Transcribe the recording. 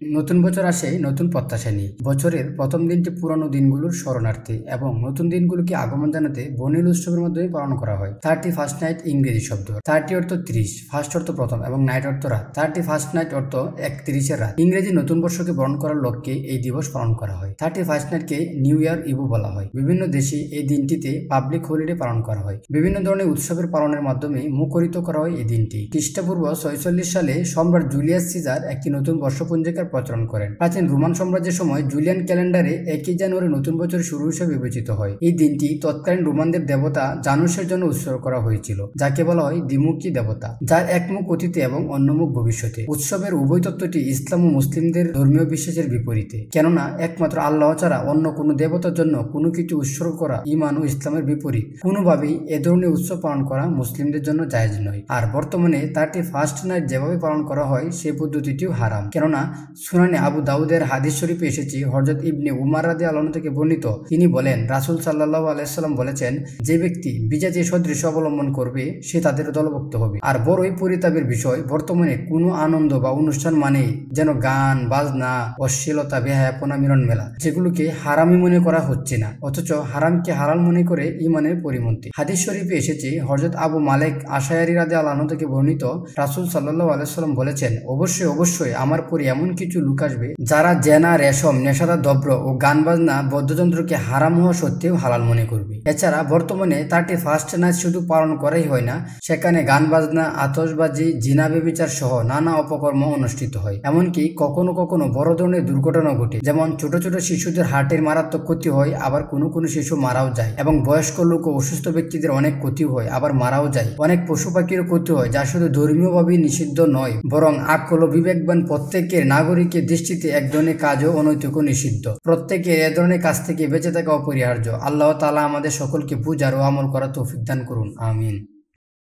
নতুন বছর আসে নতুন প্রত্যাশা নিয়ে। বছরের প্রথম দিনটি পুরানো দিনগুলোর শরণার্থী এবং নতুন দিনগুলোকে আগমন জানাতে বর্ণিল উৎসবের মাধ্যমে পালন করা হয়। 31st নাইট ইংরেজি শব্দ। 30 অর্থ 30, ফার্স্ট অর্থ প্রথম এবং নাইট অর্থ রাত। 31st নাইট অর্থ 31 রাত। ইংরেজি নতুন বর্ষকে বরণ করার লক্ষ্যে এই দিবস পালন করা হয়। 31st নাইটকে নিউ ইয়ার ইভু বলা হয়। বিভিন্ন দেশে এই দিনটিতে পাবলিক হলিডে পালন করা হয়। বিভিন্ন ধরনের উৎসবের পালনের মাধ্যমে মুখরিত করা হয় এই দিনটি। খ্রিস্টপূর্ব 46 সালে সম্রাট জুলিয়াস সিজার একটি নতুন বর্ষপঞ্জিকার প্রচলন করেন। প্রাচীন রোমান সাম্রাজ্যের সময় জুলিয়ান ক্যালেন্ডারে 1 জানুয়ারি নতুন বছর শুরু হিসেবে বিবেচিত হয়। এই দিনটি তৎকালীন রোমানদের দেবতা জানুসের জন্য উৎসর্গ করা হয়েছিল, যাকে বলা হয় দ্বিমুখী দেবতা, যার এক মুখ অতীতে এবং অন্য মুখ ভবিষ্যতে। উৎসবের উভয় তত্ত্বটি ইসলাম ও মুসলিমদের ধর্মীয় বিশ্বাসের বিপরীতে, কেননা একমাত্র আল্লাহ ছাড়া অন্য কোনো দেবতার জন্য কোনো কিছু উৎসর্গ করা ঈমান ও ইসলামের বিপরীত। কোনোভাবেই এ ধরনের উৎসব পালন করা মুসলিমদের জন্য জায়েজ নয়। আর বর্তমানে 31st নাইট যেভাবে পালন করা হয় সেই পদ্ধতিটিও হারাম, কেননা সুনানে আবু দাউদের হাদিস শরীফে এসেছে, হযরত ইবনে উমার রাদিয়াল্লাহু আনহু থেকে বর্ণিত, তিনি বলেন, রাসূল সাল্লাল্লাহু আলাইহি সাল্লাম বলেছেন, যে ব্যক্তি বিজাতীয় সদৃশ অবলম্বন করবে সে তাদের দলভুক্ত হবে। আর বড়ই পরিতাপের বিষয়, বর্তমানে কোনো আনন্দ বা অনুষ্ঠান মানেই যেন গান বাজনা, অশ্লীলতা, বেহায়াপনা, মিলন মেলা, যেগুলোকে হারামি মনে করা হচ্ছে না, অথচ হারামকে হালাল মনে করে ঈমানের পরিপন্থী। হাদিস শরীফে এসেছে, হযরত আবু মালিক আশআরী রাদিয়াল্লাহু আনহু থেকে বর্ণিত, রাসূল সাল্লাল্লাহু আলাইহি সাল্লাম বলেছেন, অবশ্যই অবশ্যই আমার পরে এমন কিছু লোক আসবে যারা জেনা, রেশম, নেশাদার দ্রব্য ও গান বাজনা, বাদ্যযন্ত্রকে হারাম হওয়া সত্ত্বেও হালাল মনে করবে। এছাড়া বর্তমানে 31st নাইট শুধু পালন করাই হয় না, সেখানে গান বাজনা, আতশবাজি, জিনা, ব্যভিচার সহ নানা অপকর্ম অনুষ্ঠিত হয়। এমনকি কখনো কখনো বড় ধরনের দুর্ঘটনা ঘটে, যেমন ছোট ছোট শিশুদের হার্টের মারাত্মক ক্ষতি হয়, আবার কোনো কোনো শিশু মারাও যায়, এবং বয়স্ক লোক ও অসুস্থ ব্যক্তিদের অনেক ক্ষতি হয়, আবার মারাও যায়। অনেক পশু পাখিরও ক্ষতি হয়, যা শুধু ধর্মীয়ভাবে নিষিদ্ধ নয়, বরং আকল ও বিবেকবান প্রত্যেকের নাগরিকের দৃষ্টিতে এক ধরনের কাজও অনৈতিক ও নিষিদ্ধ। প্রত্যেকের এ ধরনের কাজ থেকে বেঁচে থাকা অপরিহার্য। আল্লাহ তাআলা আমাদের সকলকে বুঝার ও আমল করার তৌফিক দান করুন। আমিন।